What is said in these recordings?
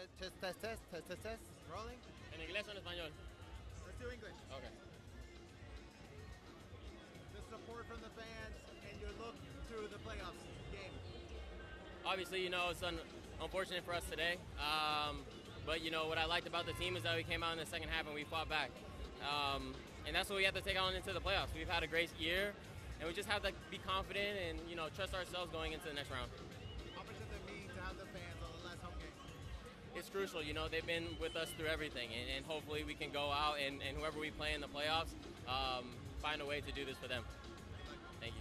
Test. Rolling. ¿En inglés o en español? Let's do English. Okay. The support from the fans and your look through the playoffs game. Obviously, it's unfortunate for us today. But, what I liked about the team is that we came out in the second half and we fought back. And that's what we have to take on into the playoffs. We've had a great year, and we just have to be confident and, trust ourselves going into the next round. How much does it mean to have the fans on the last home game? It's crucial. They've been with us through everything, and hopefully we can go out and whoever we play in the playoffs, find a way to do this for them. Thank you.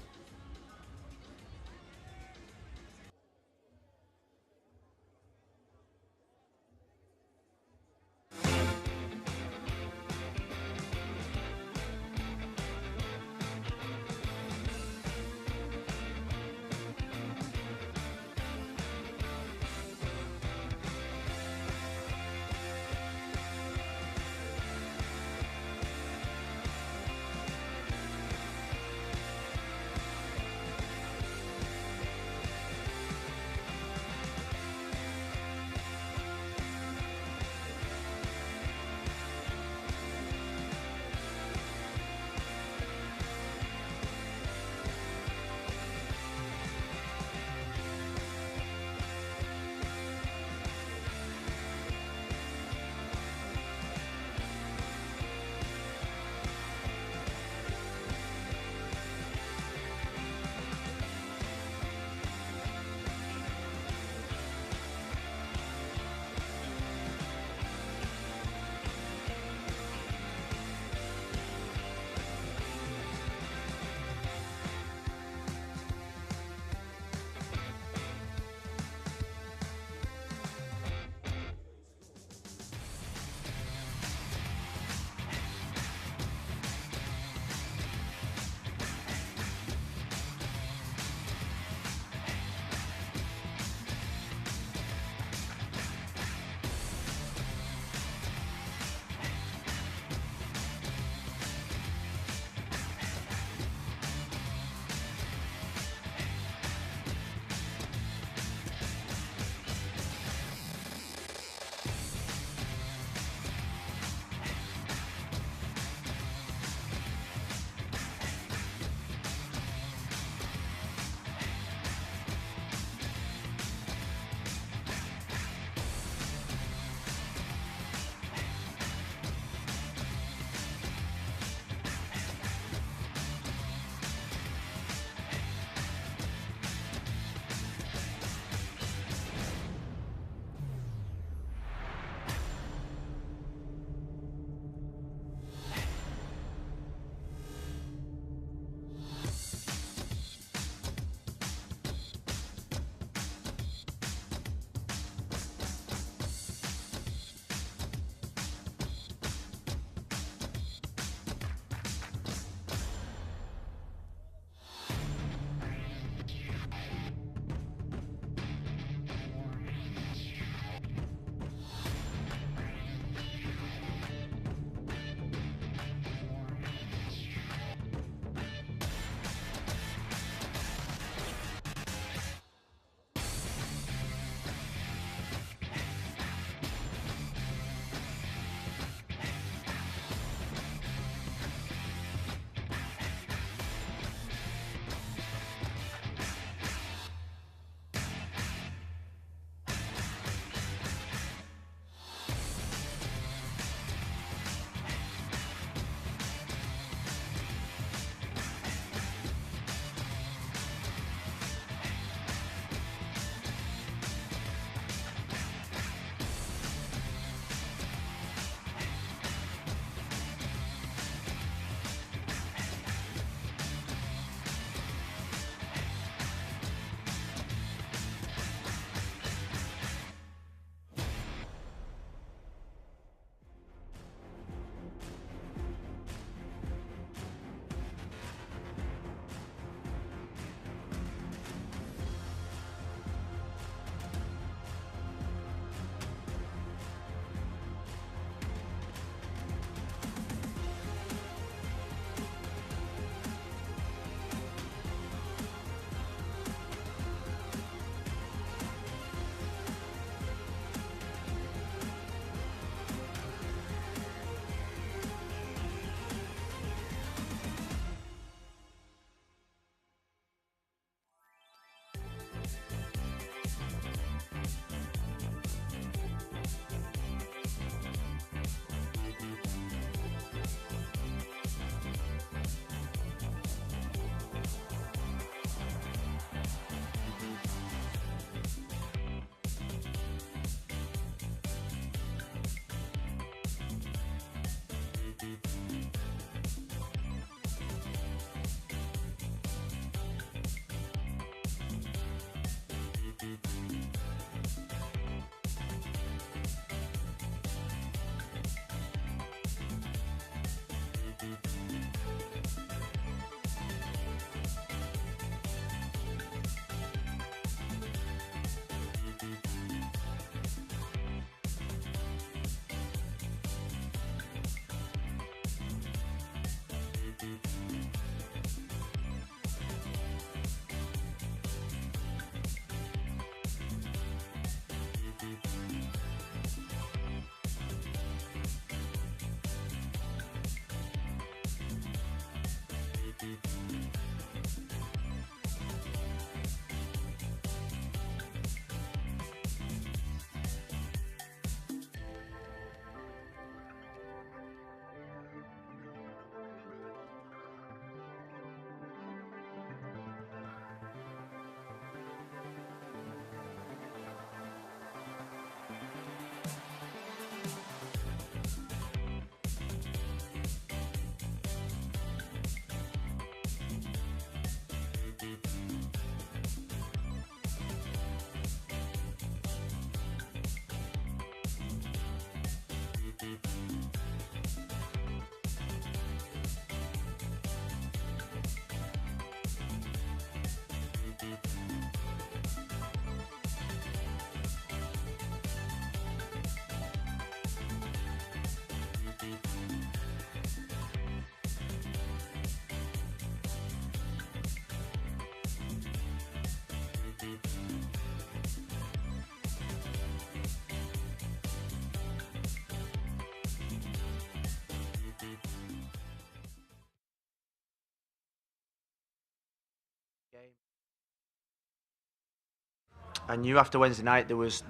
I knew after Wednesday night there was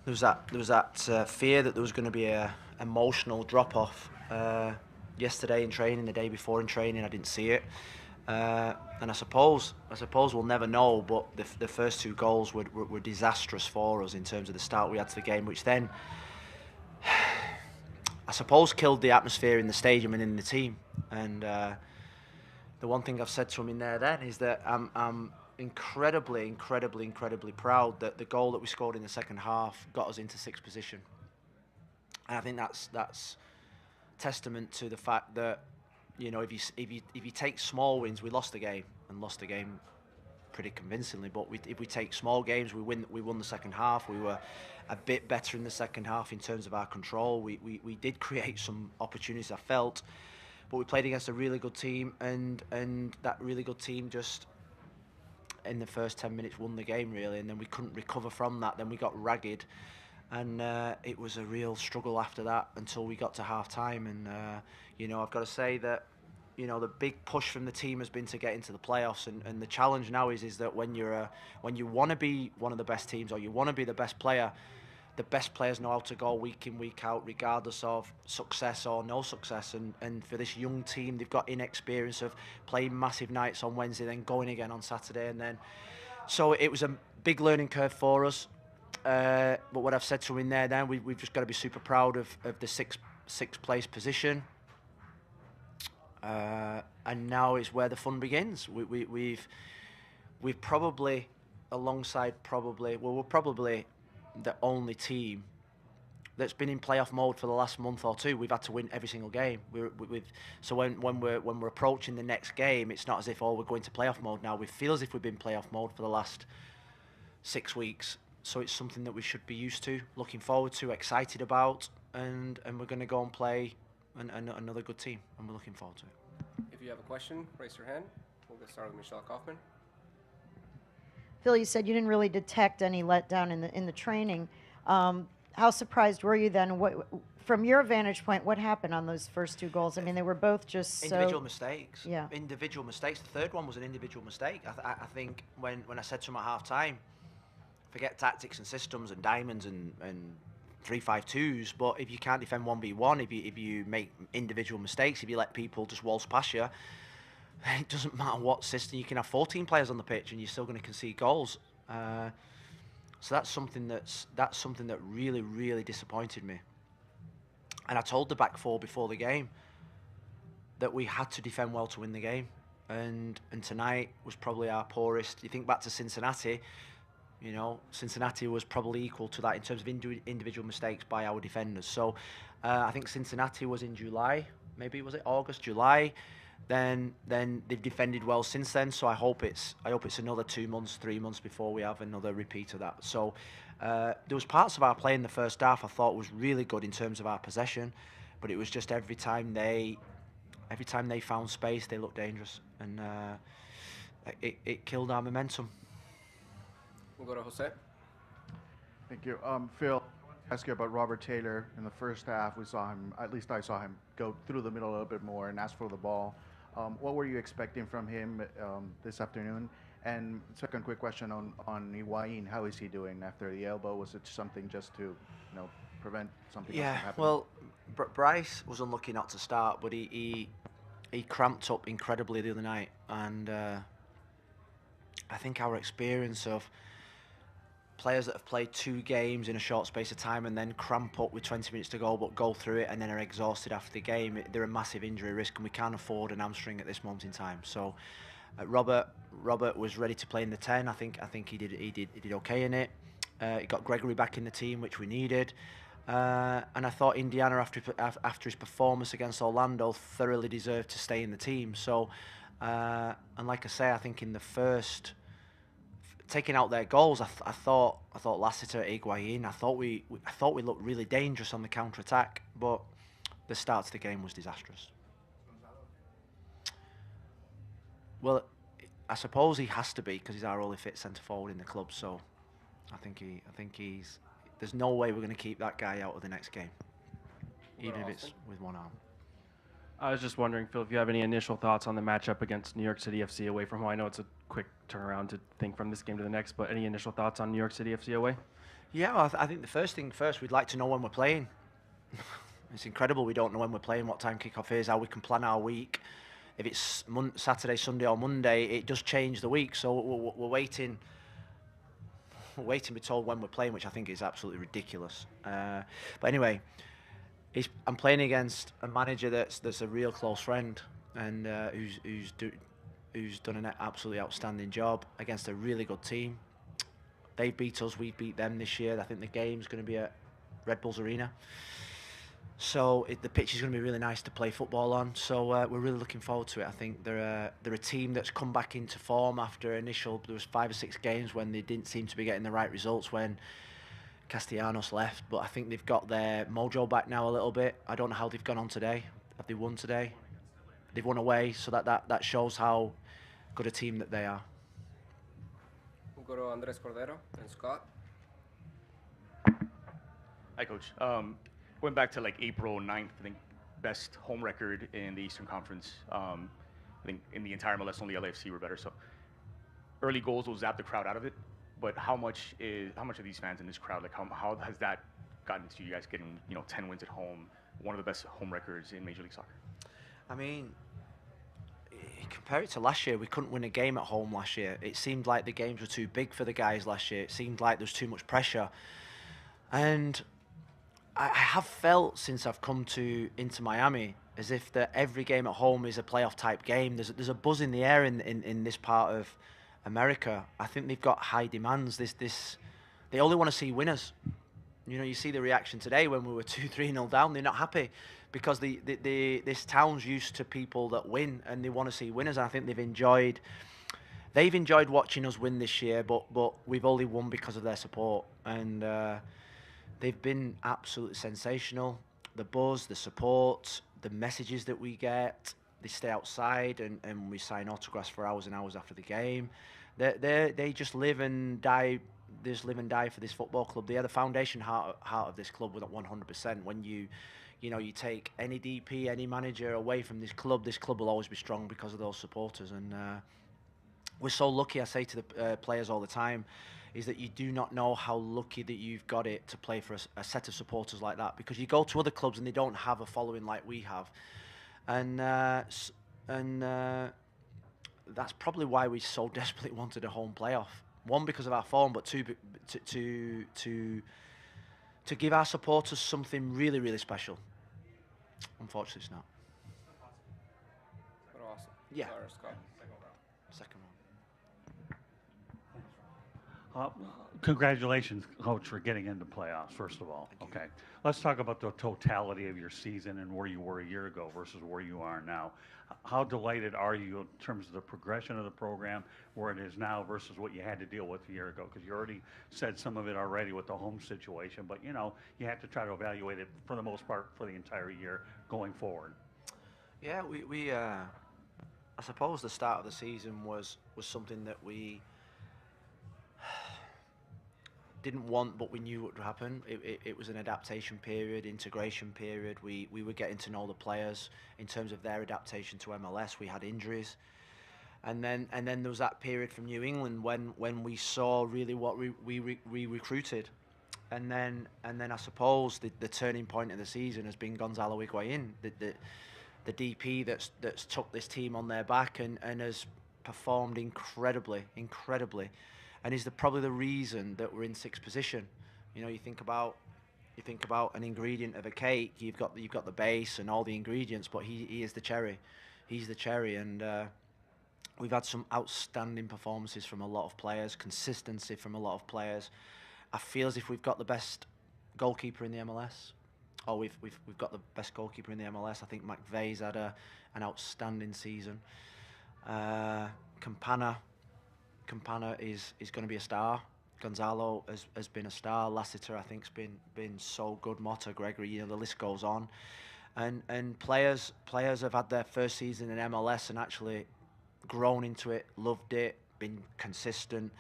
that fear that there was going to be a emotional drop off. Yesterday in training, the day before in training, I didn't see it, and I suppose we'll never know. But the first 2 goals were disastrous for us in terms of the start we had to the game, which then I suppose killed the atmosphere in the stadium and in the team. And the one thing I've said to him in there then is that I'm incredibly proud that the goal that we scored in the second half got us into 6th position. And I think that's testament to the fact that, you know, if you take small wins, we lost the game pretty convincingly. But if we take small games, we won the second half. We were a bit better in the second half in terms of our control. We did create some opportunities, I felt, but we played against a really good team, and that really good team just in the first 10 minutes won the game really, and then we couldn't recover from that. Then we got ragged, and it was a real struggle after that until we got to half time. And you know, I've got to say that, you know, the big push from the team has been to get into the playoffs, and the challenge now is that when you want to be one of the best teams, or you want to be the best player, the best players know how to go week in, week out, regardless of success or no success. And for this young team, they've got inexperience of playing massive nights on Wednesday, then going again on Saturday, and then so it was a big learning curve for us. But what I've said to him in there, then we've just got to be super proud of the sixth place position. And now is where the fun begins. We've probably, alongside we're probably the only team that's been in playoff mode for the last month or 2. We've had to win every single game. So when we're approaching the next game, it's not as if we're going to playoff mode now. We feel as if we've been playoff mode for the last 6 weeks. So it's something that we should be used to, looking forward to, excited about, and we're going to go and play another good team, and we're looking forward to it. If you have a question, raise your hand. We'll get started with Michelle Kaufman. Phil, you said you didn't really detect any letdown in the training. How surprised were you then? What, from your vantage point, what happened on those first 2 goals? I mean, they were both just individual mistakes. Yeah. Individual mistakes. The third one was an individual mistake. I think when I said to him at half time, forget tactics and systems and diamonds and 3-5-2s, but if you can't defend 1v1, if you make individual mistakes, if you let people just waltz past you, it doesn't matter what system. You can have 14 players on the pitch and you're still going to concede goals. So that's something that really disappointed me. And I told the back 4 before the game that we had to defend well to win the game. And tonight was probably our poorest. You think back to Cincinnati, you know, Cincinnati was probably equal to that in terms of individual mistakes by our defenders. So I think Cincinnati was in July, maybe was it August, July. Then they've defended well since then. So I hope it's another 2 months, 3 months before we have another repeat of that. So there was parts of our play in the first half I thought was really good in terms of our possession, but it was just every time they found space, they looked dangerous, and it killed our momentum. We'll go to Jose. Thank you. Phil, I want to ask you about Robert Taylor. In the first half, we saw him, at least I saw him, go through the middle a little bit more and ask for the ball. What were you expecting from him this afternoon? And second quick question on Higuain. How is he doing after the elbow? Was it something just to, prevent something else from happening? Well, Bryce was unlucky not to start, but he cramped up incredibly the other night. And I think our experience of players that have played 2 games in a short space of time and then cramp up with 20 minutes to go but go through it and then are exhausted after the game, they're a massive injury risk, and we can't afford an hamstring at this moment in time. So Robert was ready to play in the 10. I think he did okay in it. He got Gregory back in the team, which we needed. And I thought Indiana, after his performance against Orlando, thoroughly deserved to stay in the team. So and like I say, I think in the first, taking out their goals, I thought Lassiter, Higuain, I thought we looked really dangerous on the counter attack, but the start to the game was disastrous. Well, I suppose he has to be, because he's our only fit centre forward in the club. So I think he's. There's no way we're going to keep that guy out of the next game, even if it's with one arm. I was just wondering, Phil, if you have any initial thoughts on the matchup against New York City FC away from home. I know it's a quick turnaround to think from this game to the next, but any initial thoughts on New York City FC away? Yeah, well, I think the first thing first, we'd like to know when we're playing. It's incredible we don't know when we're playing, what time kickoff is, how we can plan our week. If it's Saturday, Sunday, or Monday, it does change the week. So we're waiting. We're waiting to be told when we're playing, which I think is absolutely ridiculous. But anyway, I'm playing against a manager that's a real close friend, and who's done an absolutely outstanding job against a really good team. They beat us, we beat them this year. I think the game's going to be at Red Bulls Arena. So the pitch is going to be really nice to play football on. So we're really looking forward to it. I think they're a team that's come back into form after there was 5 or 6 games when they didn't seem to be getting the right results when Castellanos left. But I think they've got their mojo back now a little bit. I don't know how they've gone on today. Have they won today? They've won away, so that shows how good a team that they are. We'll go to Andres Cordero and Scott. Hi, Coach. Went back to like April 9th, I think, best home record in the Eastern Conference. I think in the entire MLS, only LAFC were better. So early goals will zap the crowd out of it. But how much are these fans in this crowd? Like how has that gotten to you guys getting 10 wins at home, one of the best home records in Major League Soccer? I mean, compare it to last year. We couldn't win a game at home last year. It seemed like the games were too big for the guys last year. It seemed like there was too much pressure, and I have felt since I've come into Miami as if that every game at home is a playoff type game. There's a buzz in the air in this part of America. I think they've got high demands. They only want to see winners. You see the reaction today when we were 2-3-0 down. They're not happy because this town's used to people that win and they want to see winners. And I think they've enjoyed watching us win this year, but we've only won because of their support. And they've been absolutely sensational. The buzz, the support, the messages that we get. They stay outside and we sign autographs for hours and hours after the game. They just live and die. They just live and die for this football club. They are the foundation heart of this club with 100%. When you take any DP, any manager away from this club will always be strong because of those supporters. And we're so lucky. I say to the players all the time, is that you do not know how lucky that you've got it to play for a set of supporters like that, because you go to other clubs and they don't have a following like we have, and that's probably why we so desperately wanted a home playoff. One, because of our form, but two, to give our supporters something really, really special. Unfortunately, it's not. Awesome. Yeah. Scott. Second one. Congratulations, Coach, for getting into playoffs, first of all. Okay. Let's talk about the totality of your season and where you were a year ago versus where you are now. How delighted are you in terms of the progression of the program, where it is now versus what you had to deal with a year ago? Because you already said some of it already with the home situation, but you have to try to evaluate it for the most part for the entire year going forward. Yeah, we I suppose the start of the season was something that we didn't want, but we knew what would happen. It was an adaptation period, integration period. We were getting to know the players in terms of their adaptation to MLS. We had injuries, and then there was that period from New England when we saw really what we recruited, and then I suppose the turning point of the season has been Gonzalo Higuain, the DP that's took this team on their back and has performed incredibly. And is probably the reason that we're in 6th position. You think about an ingredient of a cake. You've got the base and all the ingredients, but he is the cherry. He's the cherry, and we've had some outstanding performances from a lot of players, consistency from a lot of players. I feel as if we've got the best goalkeeper in the MLS. Oh, we've got the best goalkeeper in the MLS. I think McVeigh's had an outstanding season. Campana is going to be a star. Gonzalo has been a star. Lassiter, I think, has been so good. Motta, Gregory, the list goes on. And players have had their first season in MLS and actually grown into it, loved it, been consistent.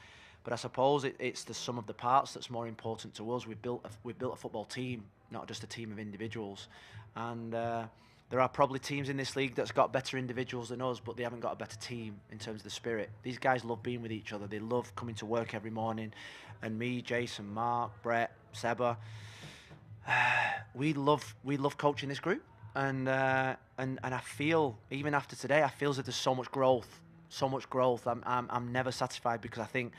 But I suppose it's the sum of the parts that's more important to us. We've built a football team, not just a team of individuals. And there are probably teams in this league that's got better individuals than us, but they haven't got a better team in terms of the spirit. These guys love being with each other. They love coming to work every morning. And me, Jason, Mark, Brett, Seba, we love coaching this group. And I feel, even after today, I feel as if there's so much growth. I'm never satisfied, because I think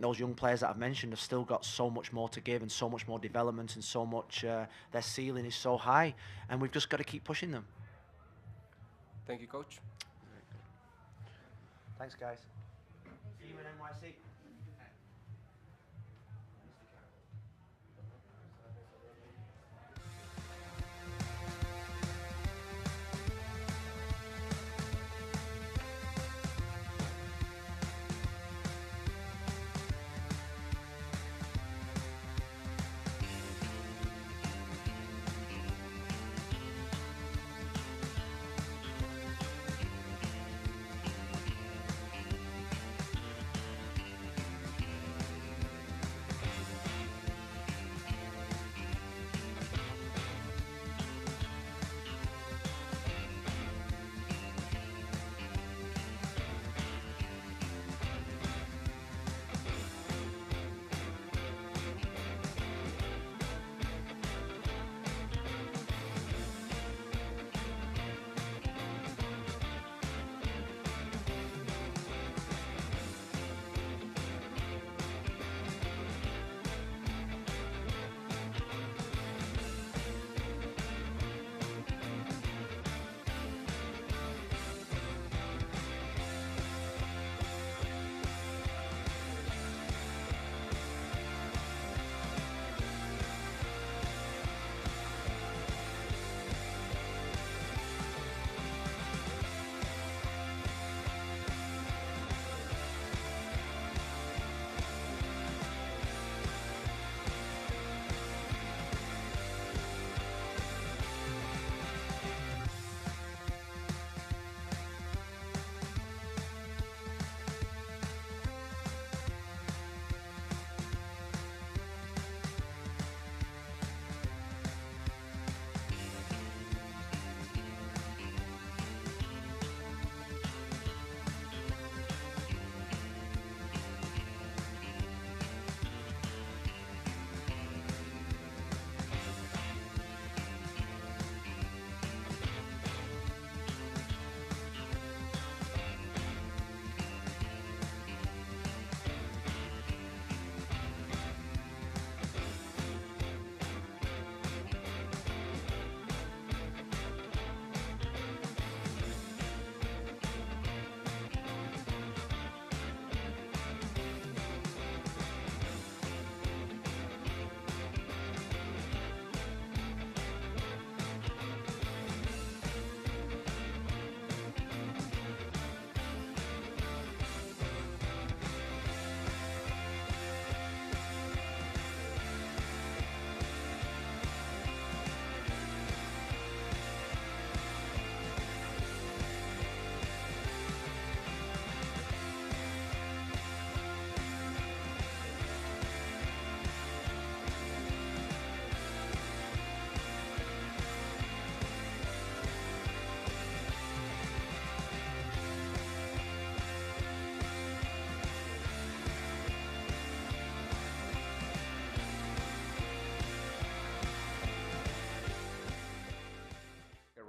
those young players that I've mentioned have still got so much more to give and so much more development, and so much their ceiling is so high, and we've just got to keep pushing them. Thank you, Coach. Thanks, guys. See you in NYC.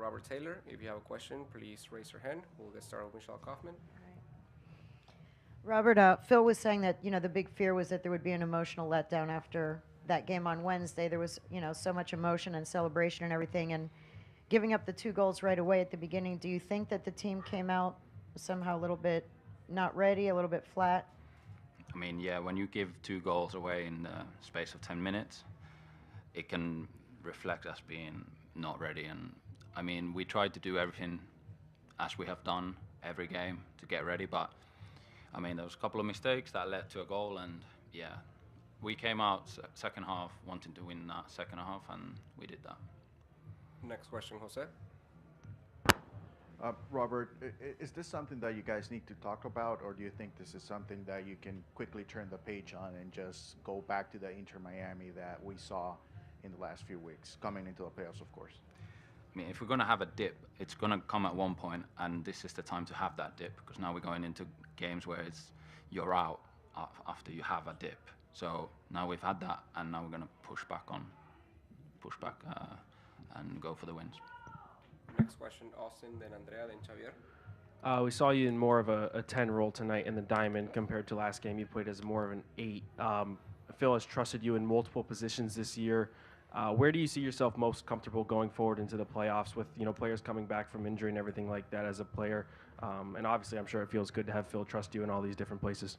Robert Taylor. If you have a question, please raise your hand. We'll get started with Michelle Kaufman. Robert, Phil was saying that, the big fear was that there would be an emotional letdown after that game on Wednesday. There was, so much emotion and celebration and everything, and giving up the 2 goals right away at the beginning. Do you think that the team came out somehow a little bit not ready, a little bit flat? I mean, yeah, when you give 2 goals away in the space of 10 minutes, it can reflect us being not ready. And I mean, we tried to do everything as we have done every game to get ready, but I mean, there was a couple of mistakes that led to a goal, and yeah, we came out second half wanting to win that second half, and we did that. Next question, Jose. Robert, is this something that you guys need to talk about, or do you think this is something that you can quickly turn the page on and just go back to the Inter Miami that we saw in the last few weeks, coming into the playoffs, of course? mean, if we're going to have a dip, it's going to come at one point, and this is the time to have that dip, because now we're going into games where you're out after you have a dip. So now we've had that, and now we're going to push back and go for the wins. Next question, Austin, then Andrea, then Xavier. We saw you in more of a 10 role tonight in the diamond compared to last game. You played as more of an 8. Phil has trusted you in multiple positions this year. Where do you see yourself most comfortable going forward into the playoffs with players coming back from injury and everything like that as a player? And obviously, I'm sure it feels good to have Phil trust you in all these different places.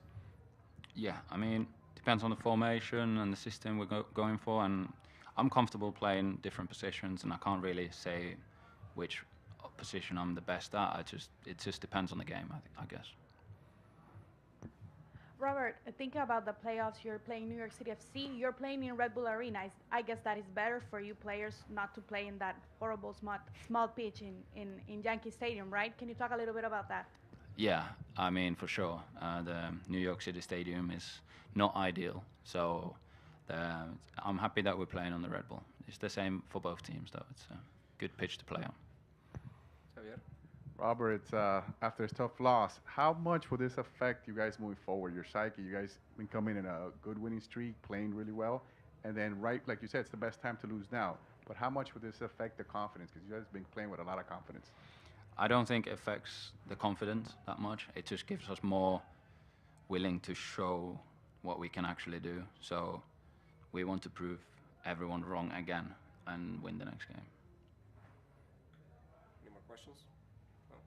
Yeah, I mean, depends on the formation and the system we're going for, and I'm comfortable playing different positions, and I can't really say which position I'm the best at. It just depends on the game, I guess. Robert, thinking about the playoffs, you're playing New York City FC, you're playing in Red Bull Arena. I guess that is better for you players not to play in that horrible small pitch in Yankee Stadium, right? Can you talk a little bit about that? Yeah, I mean, for sure. The New York City Stadium is not ideal, so I'm happy that we're playing on the Red Bull. It's the same for both teams, though. It's a good pitch to play on. Xavier? Robert, it's after a tough loss, how much will this affect you guys moving forward? Your psyche, you guys been coming in a good winning streak, playing really well, and then right, like you said, it's the best time to lose now. But how much will this affect the confidence? Because you guys have been playing with a lot of confidence. I don't think it affects the confidence that much. It just gives us more willing to show what we can actually do. So we want to prove everyone wrong again and win the next game. Any more questions? No?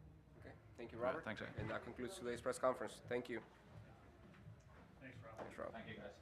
Okay. Thank you, Robert. Right, thanks, and that concludes today's press conference. Thank you. Thanks, Rob. Thanks, Rob. Thank you, guys.